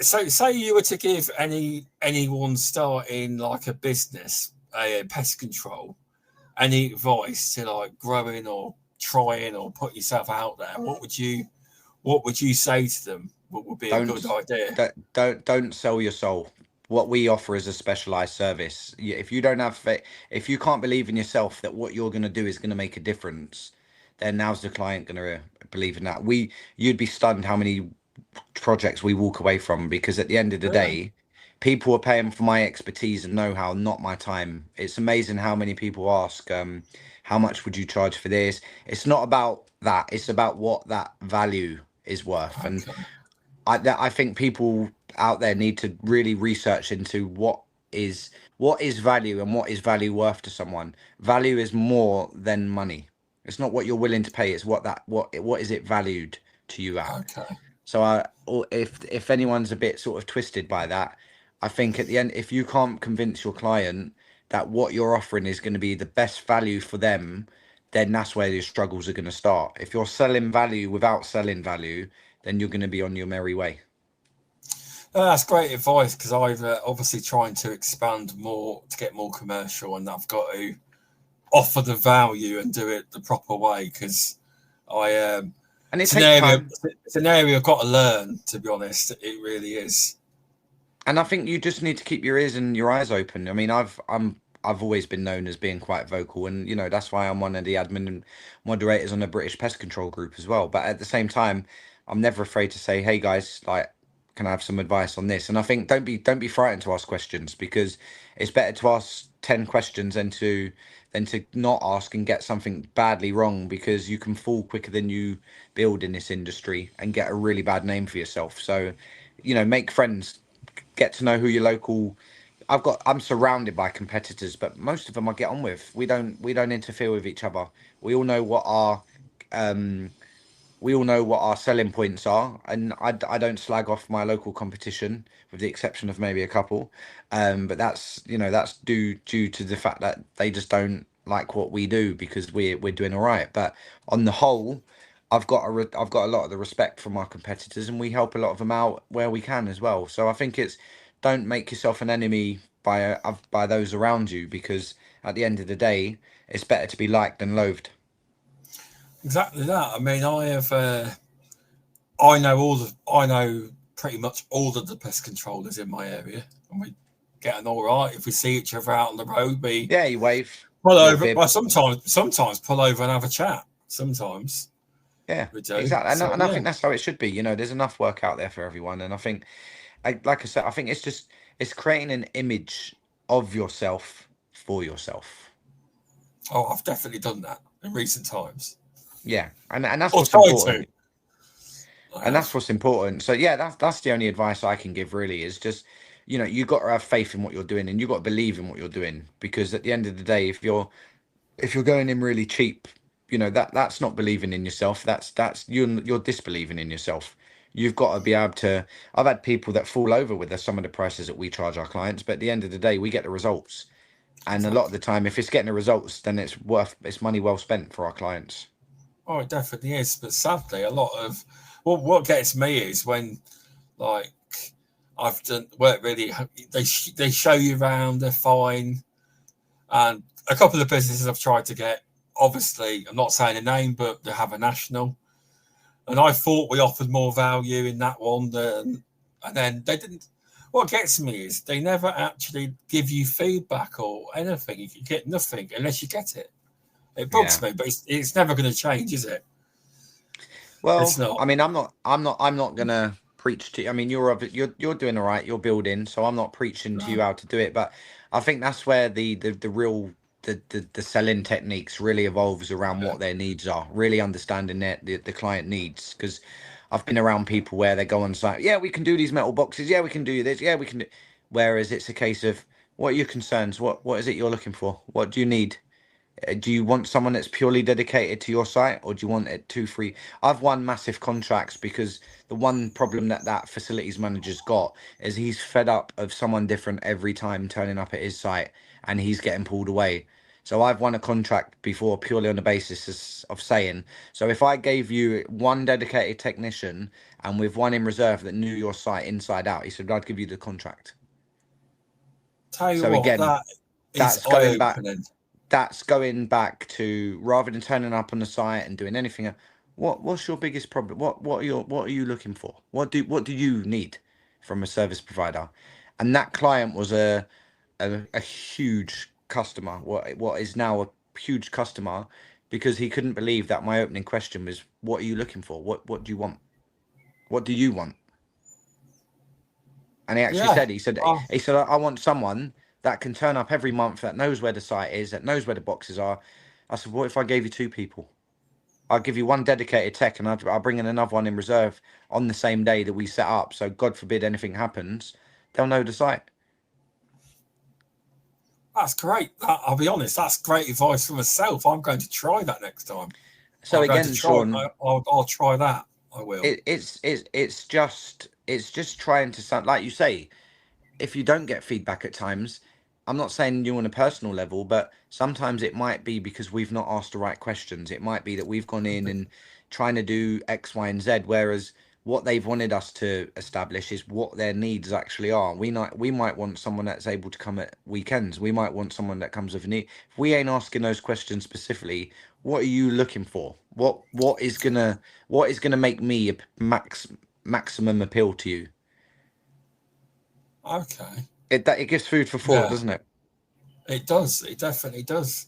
So say you were to give anyone starting like a business, a pest control, any advice to like growing or trying or put yourself out there, what would you say to them? What would be a good Don't idea? don't sell your soul. What we offer is a specialized service. If you don't have if you can't believe in yourself that what you're going to do is going to make a difference, then now's the client going to believe in that. You'd be stunned how many projects we walk away from, because at the end of the Yeah. day, people are paying for my expertise and know-how, not my time. It's amazing how many people ask, how much would you charge for this? It's not about that. It's about what that value is worth. And Okay. I think people out there need to really research into is what is value and what is value worth to someone. Value is more than money. It's not what you're willing to pay. It's what is it valued to you at. Okay. So or if anyone's a bit sort of twisted by that, I think at the end, if you can't convince your client that what you're offering is going to be the best value for them, then that's where your struggles are going to start. If you're selling value without selling value, then you're going to be on your merry way. That's great advice because I've obviously trying to expand more to get more commercial, and I've got to offer the value and do it the proper way because I And it it's an takes area time. it's an area I've got to learn. To be honest, it really is. And I think you just need to keep your ears and your eyes open. I mean, I've always been known as being quite vocal, and that's why I'm one of the admin and moderators on the British Pest Control group as well. But at the same time, I'm never afraid to say, "Hey guys, like, can I have some advice on this?" And I think don't be frightened to ask questions, because it's better to ask 10 questions than to not ask and get something badly wrong, because you can fall quicker than you build in this industry and get a really bad name for yourself. So, make friends, get to know who your local. I'm surrounded by competitors, but most of them I get on with. We don't interfere with each other. We all know what our um we all know what our selling points are, and I don't slag off my local competition, with the exception of maybe a couple. But that's due to the fact that they just don't like what we do, because we're doing all right. But on the whole, I've got a lot of the respect from our competitors, and we help a lot of them out where we can as well. So I think it's, don't make yourself an enemy by those around you, because at the end of the day, it's better to be liked than loathed. Exactly that. I mean, I know pretty much all of the pest controllers in my area, and we getting all right. If we see each other out on the road, we Yeah, you wave, pull little over. bib. Well, sometimes pull over and have a chat. Sometimes Yeah, we do. exactly. And So I yeah, think that's how it should be. There's enough work out there for everyone. And I think, like I said, I think it's creating an image of yourself for yourself. oh, I've definitely done that in recent times, Yeah, and that's or what's tried to. important. I And that's have. what's important. So yeah, that's the only advice I can give really, is just, you got to have faith in what you're doing, and you got to believe in what you're doing, because at the end of the day, if you're going in really cheap, that's not believing in yourself. That's you're disbelieving in yourself. You've got to be able to. I've had people that fall over with some of the prices that we charge our clients, but at the end of the day, we get the results. And a lot of Exactly. the time, if it's getting the results, then it's money well spent for our clients. Oh, it definitely is. But sadly, a lot of what gets me is when like I've done work really. They show you around. They're fine. And a couple of businesses I've tried to get, obviously, I'm not saying a name, but they have a national. And I thought we offered more value in that one and then they didn't. What gets me is they never actually give you feedback or anything. You get nothing unless you get it. It bugs Yeah. me, but it's never going to change, is it? It's Well, not. I mean, I'm not gonna preach to you. I mean, you're doing all right. You're building, so I'm not preaching to you No. how to do it. But I think that's where the real the selling techniques really evolves around Yeah. what their needs are. Really understanding the client needs, because I've been around people where they go on site. Yeah, we can do these metal boxes. Yeah, we can do this. Yeah, we can do. Whereas it's a case of, what are your concerns? What is it you're looking for? What do you need? Do you want someone that's purely dedicated to your site, or do you want it too free? I've won massive contracts because the one problem that facilities manager's got is he's fed up of someone different every time turning up at his site, and he's getting pulled away. So I've won a contract before purely on the basis of saying, so if I gave you one dedicated technician and with one in reserve that knew your site inside out, he said, I'd give you the contract. Tell you So what, again, that is that's going back. eye-opening. That's going back to rather than turning up on the site and doing anything. What's your biggest problem? What are you looking for? What do you need from a service provider? And that client was a huge customer. What is now a huge customer because he couldn't believe that my opening question was, "What are you looking for? What do you want? What do you want?" And he actually Yeah. said, he said, I want someone that can turn up every month, that knows where the site is, that knows where the boxes are. I said, what if I gave you two people? I'll give you one dedicated tech and I'll bring in another one in reserve on the same day that we set up. So God forbid anything happens, they'll know the site. That's great. I'll be honest, that's great advice for myself. I'm going to try that next time. So I'm going to again, try. Sean, I'll try that. I will. it's just trying to sound like you say, if you don't get feedback at times, I'm not saying you on a personal level, but sometimes it might be because we've not asked the right questions. It might be that we've gone in and trying to do X, Y, and Z, whereas what they've wanted us to establish is what their needs actually are. We might want someone that's able to come at weekends. We might want someone that comes with a need. If we ain't asking those questions specifically, what are you looking for? What is gonna make me a maximum appeal to you? Okay. It gives food for thought, Yeah, doesn't it? it does. It definitely does.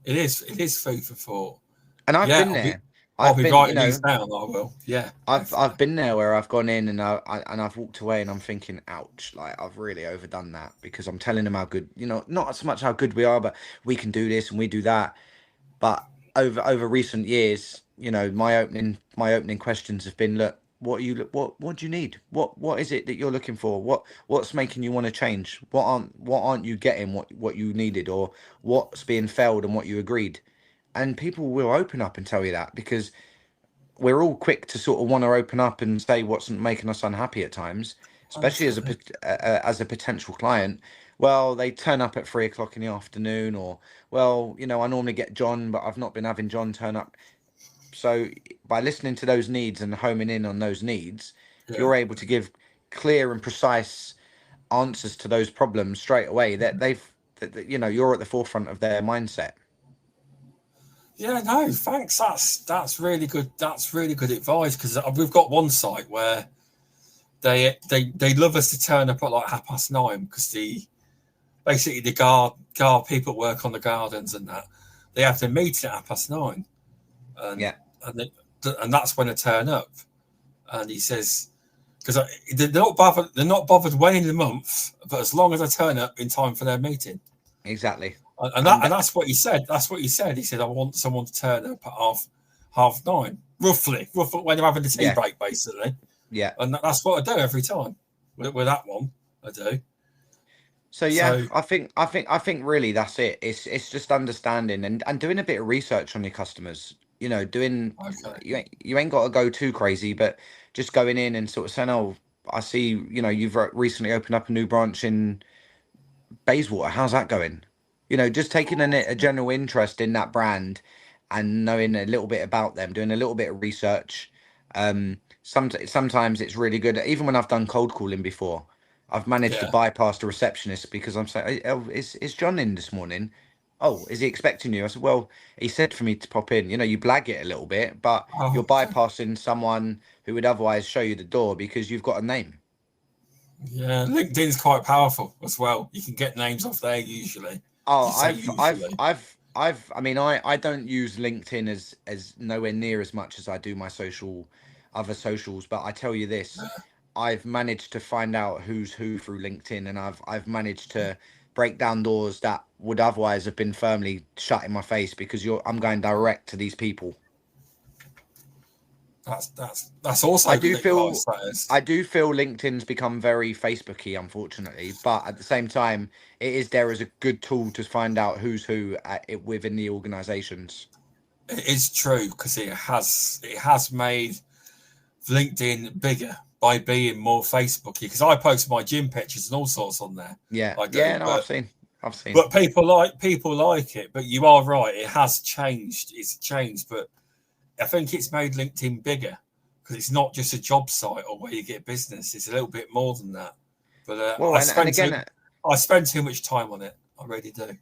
It is. It is food for thought. And I've Yeah, been there. I'll I've be been, writing these down. I will. Yeah, I've definitely. been there where I've gone in and I've walked away and I'm thinking, ouch, like I've really overdone that because I'm telling them how good, not so much how good we are, but we can do this and we do that. But over recent years, my opening questions have been, look, what do you need? What is it that you're looking for? What's making you want to change? What aren't you getting what you needed, or what's being failed and what you agreed? And people will open up and tell you that because we're all quick to sort of want to open up and say what's making us unhappy at times, especially as a Okay. as a potential client. Well, they turn up at 3 o'clock in the afternoon, or well, I normally get John, but I've not been having John turn up. So by listening to those needs and homing in on those needs, if Yeah. you're able to give clear and precise answers to those problems straight away, you're at the forefront of their mindset. Yeah. No, thanks. That's really good. That's really good advice because we've got one site where they love us to turn up at like 9:30 because basically the guard people work on the gardens and that they have their meeting at 9:30 and Yeah, and they, and that's when they turn up. And he says because they're not bothered when in the month, but as long as I turn up in time for their meeting. exactly. And And that's what he said. That's what he said. He said, "I want someone to turn up at half nine, roughly when they're having the tea yeah, break, basically." yeah. And that's what I do every time with that one. I do. So yeah, So I think really that's it. It's just understanding and doing a bit of research on your customers. Doing okay, you ain't got to go too crazy, but just going in and sort of saying, "Oh, I see, you've recently opened up a new branch in Bayswater. How's that going?" Just taking a general interest in that brand and knowing a little bit about them, doing a little bit of research. Sometimes it's really good. Even when I've done cold calling before, I've managed to yeah, bypass the receptionist because I'm saying, "Oh, is John in this morning? Oh, is he expecting you?" I said, "Well, he said for me to pop in." You blag it a little bit, but you're okay. bypassing someone who would otherwise show you the door because you've got a name. Yeah. LinkedIn's quite powerful as well. You can get names off there usually. Oh, You say I've, I've, usually. I've, I've. I mean, I don't use LinkedIn as nowhere near as much as I do my other socials. But I tell you this, I've managed to find out who's who through LinkedIn, and I've managed to break down doors that would otherwise have been firmly shut in my face because I'm going direct to these people. That's I also do good advice. feel That is. I do feel LinkedIn's become very Facebooky, unfortunately. But at the same time, it is there as a good tool to find out who's who within the organizations. It is true because it has made LinkedIn bigger by being more Facebooky. Because I post my gym pictures and all sorts on there. Yeah, I yeah, do, no, I've but seen. I've seen. But people like it. But you are right; it has changed. It's changed, but I think it's made LinkedIn bigger because it's not just a job site or where you get business. It's a little bit more than that. But Well, and again, I spend too much time on it. I really do.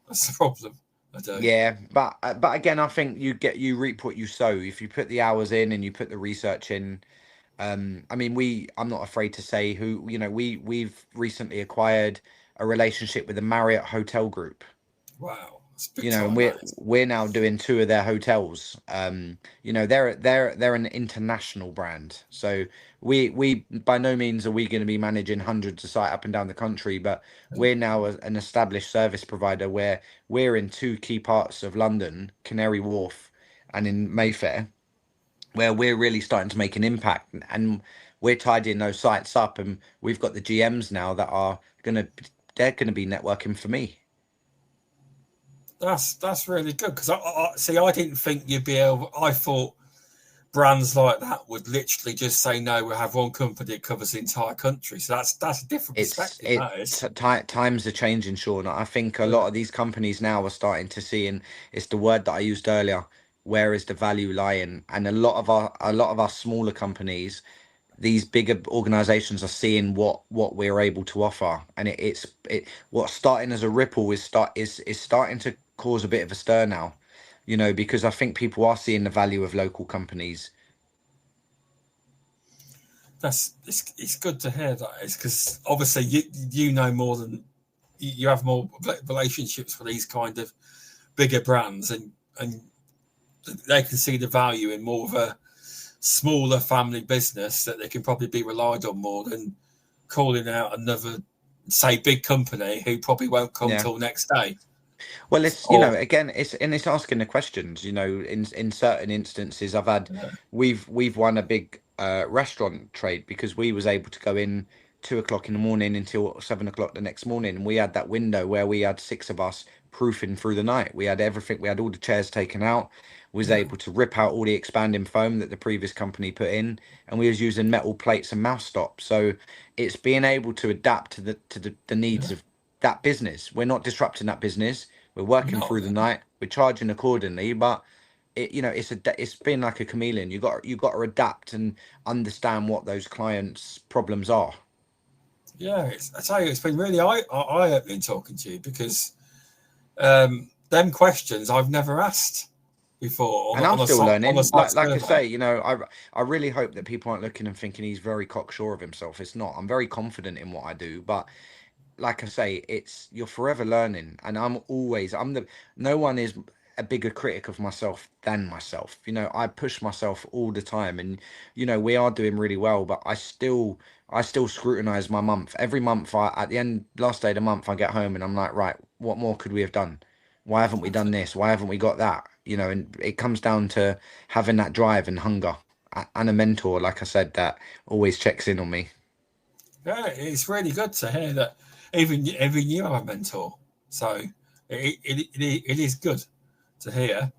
That's the problem. I do. yeah, but again, I think you reap what you sow. If you put the hours in and you put the research in, I mean, I'm not afraid to say who, we've recently acquired a relationship with the Marriott Hotel Group. Wow, it's big And time. we're That is. we're now doing two of their hotels. They're an international brand, so we by no means are we going to be managing hundreds of sites up and down the country, but we're now an established service provider where we're in two key parts of London, Canary Wharf and in Mayfair, where we're really starting to make an impact, and we're tidying those sites up, and we've got the GMs now that are they're gonna be networking for me. That's really good because I see. I didn't think you'd be able. I thought brands like that would literally just say no. We'll have one company that covers the entire country. So that's a different It's perspective. it That is. times are changing, Sean. I think a Yeah. lot of these companies now are starting to see, and it's the word that I used earlier, where is the value lying? And a lot of our smaller companies, these bigger organizations are seeing what we're able to offer, and what's starting as a ripple is starting to cause a bit of a stir now, because I think people are seeing the value of local companies. It's good to hear that is because obviously you know more than you have more relationships with these kind of bigger brands and they can see the value in more of a smaller family business that they can probably be relied on more than calling out another say big company who probably won't come Yeah. till next day Well, it's or again, it's asking the questions. In certain instances, we've won a big restaurant trade because we was able to go in 2 o'clock in the morning until 7 o'clock the next morning, and we had that window where we had six of us proofing through the night. We had everything. We had all the chairs taken out. Was yeah, able to rip out all the expanding foam that the previous company put in, and we was using metal plates and mouse stops. So it's being able to adapt to the needs yeah. of that business. We're not disrupting that business. We're working No, through the night. We're charging accordingly, but it's been like a chameleon. You got to adapt and understand what those clients' problems are. yeah, I tell you, it's been really eye opening talking to you because them questions I've never asked before And I'm still on a learning. site Like I survey. say, I really hope that people aren't looking and thinking he's very cocksure of himself. It's not. I'm very confident in what I do, but like I say, you're forever learning, and no one is a bigger critic of myself than myself. I push myself all the time, and we are doing really well, but I still scrutinize my month. Every month, at the end, last day of the month, I get home and I'm like, right, what more could we have done? Why haven't we done this? Why haven't we got that? And it comes down to having that drive and hunger, and a mentor, like I said, that always checks in on me. Yeah, it's really good to hear that even you have a mentor. So it is good to hear.